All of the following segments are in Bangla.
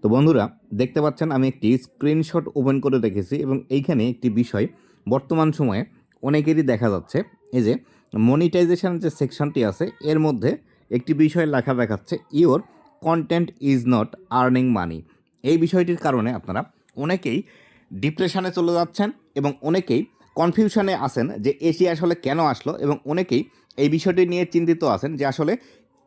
তো বন্ধুরা দেখতে পাচ্ছেন আমি একটি স্ক্রিনশট ওপেন করে রেখেছি এবং এইখানে একটি বিষয় বর্তমান সময়ে অনেকেরই দেখা যাচ্ছে। এই যে মনিটাইজেশন যে সেকশনটি আছে এর মধ্যে একটি বিষয় লেখা দেখাচ্ছে your content is not earning money. এই বিষয়টির কারণে আপনারা অনেকেই ডিপ্রেশনে চলে যাচ্ছেন এবং অনেকেই কনফিউশনে আছেন যে এটি আসলে কেন আসলো, এবং অনেকেই এই বিষয়টি নিয়ে চিন্তিত আছেন যে আসলে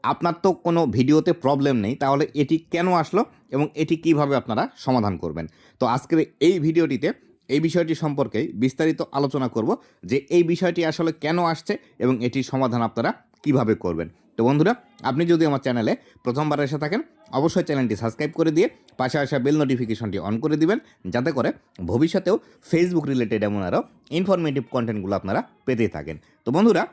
আপনার তো কোনো ভিডিওতে প্রবলেম নেই, তাহলে এটি কেন আসলো এবং এটি কিভাবে আপনারা সমাধান করবেন। তো আজকের এই ভিডিওটিতে এই বিষয়টি সম্পর্কে বিস্তারিত আলোচনা করব যে এই বিষয়টি আসলে কেন আসছে এবং এটির সমাধান আপনারা কিভাবে করবেন। তো বন্ধুরা, আপনি যদি আমার চ্যানেলে প্রথমবার এসে থাকেন অবশ্যই চ্যানেলটি সাবস্ক্রাইব করে দিয়ে পাশে আসা বেল নোটিফিকেশনটি অন করে দিবেন, যাতে করে ভবিষ্যতেও ফেসবুক রিলেটেড এমন আরও ইনফরমেটিভ কন্টেন্টগুলো আপনারা পেতেই থাকেন। তো বন্ধুরা,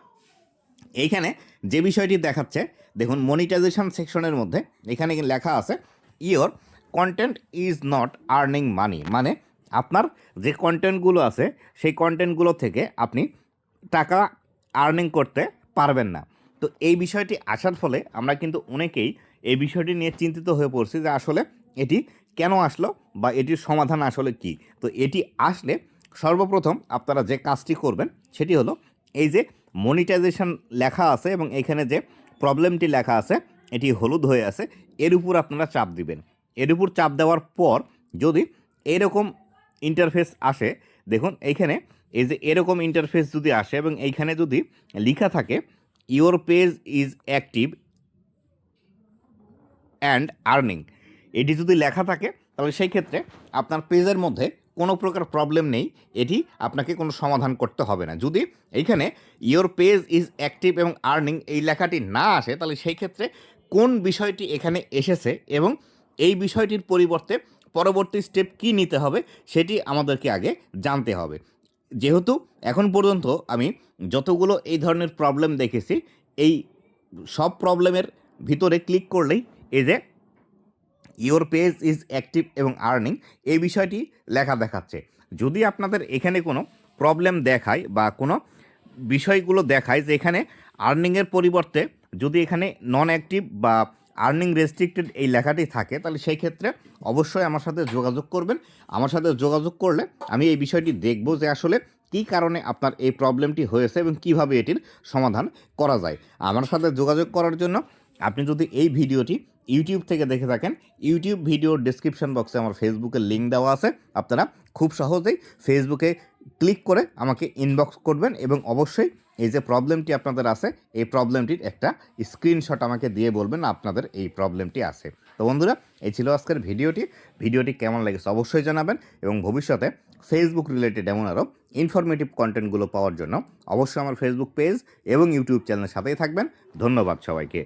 এইখানে যে বিষয়টি দেখাচ্ছে দেখুন, মনিটাইজেশন সেকশনের মধ্যে এখানে লেখা আছে your content is not earning money, মানে আপনার যে কন্টেন্টগুলো আছে সেই কন্টেন্টগুলো থেকে আপনি টাকা আর্নিং করতে পারবেন না। তো এই বিষয়টি আসার ফলে আমরা কিন্তু অনেকেই এই বিষয়টি নিয়ে চিন্তিত হয়ে পড়ছি যে আসলে এটি কেন আসলো বা এটির সমাধান আসলে কি। তো এটি আসলে সর্বপ্রথম আপনারা যে কাজটি করবেন সেটি হলো এই যে মনিটাইজেশন লেখা আছে এবং এখানে যে প্রবলেমটি লেখা আছে এটি হলুদ হয়ে আছে, এর উপর আপনারা চাপ দিবেন। এর উপর চাপ দেওয়ার পর যদি এরকম ইন্টারফেস আসে, দেখুন এইখানে এই যে এরকম ইন্টারফেস যদি আসে এবং এইখানে যদি লেখা থাকে your page is active and earning, এটি যদি লেখা থাকে তাহলে সেই ক্ষেত্রে আপনার পেজের মধ্যে কোনো প্রকার প্রবলেম নেই, এটি আপনাকে কোনো সমাধান করতে হবে না। যদি এইখানে ইওর পেজ ইজ অ্যাক্টিভ এবং আর্নিং এই লেখাটি না আসে তাহলে সেই ক্ষেত্রে কোন বিষয়টি এখানে এসেছে এবং এই বিষয়টির পরিবর্তে পরবর্তী স্টেপ কী নিতে হবে সেটি আমাদেরকে আগে জানতে হবে। যেহেতু এখন পর্যন্ত আমি যতগুলো এই ধরনের প্রবলেম দেখেছি, এই সব প্রবলেমের ভিতরে ক্লিক করলেই এই যে ইওর পেজ ইজ অ্যাক্টিভ এবং আর্নিং এই বিষয়টি লেখা দেখাচ্ছে। যদি আপনাদের এখানে কোনো প্রবলেম দেখায় বা কোনো বিষয়গুলো দেখায় যে এখানে আর্নিংয়ের পরিবর্তে যদি এখানে নন অ্যাক্টিভ বা আর্নিং রেস্ট্রিক্টেড এই লেখাটি থাকে তাহলে সেই ক্ষেত্রে অবশ্যই আমার সাথে যোগাযোগ করবেন। আমার সাথে যোগাযোগ করলে আমি এই বিষয়টি দেখব যে আসলে কী কারণে আপনার এই প্রবলেমটি হয়েছে এবং কিভাবে এটির সমাধান করা যায়। আমার সাথে যোগাযোগ করার জন্য আপনি যদি এই ভিডিওটি ইউটিউব থেকে দেখে থাকেন, ইউটিউব ভিডিওর ডেসক্রিপশন বক্সে আমার ফেসবুকের লিঙ্ক দেওয়া আছে, আপনারা খুব সহজেই ফেসবুকে ক্লিক করে আমাকে ইনবক্স করবেন এবং অবশ্যই এই যে প্রবলেমটি আপনাদের আছে এই প্রবলেমটির একটা স্ক্রিনশট আমাকে দিয়ে বলবেন আপনাদের এই প্রবলেমটি আছে। তো বন্ধুরা, এই ছিল আজকের ভিডিওটি কেমন লেগেছে অবশ্যই জানাবেন এবং ভবিষ্যতে ফেসবুক রিলেটেড এমন আরও ইনফরমেটিভ কন্টেন্টগুলো পাওয়ার জন্য অবশ্যই আমার ফেসবুক পেজ এবং ইউটিউব চ্যানেলের সাথেই থাকবেন। ধন্যবাদ সবাইকে।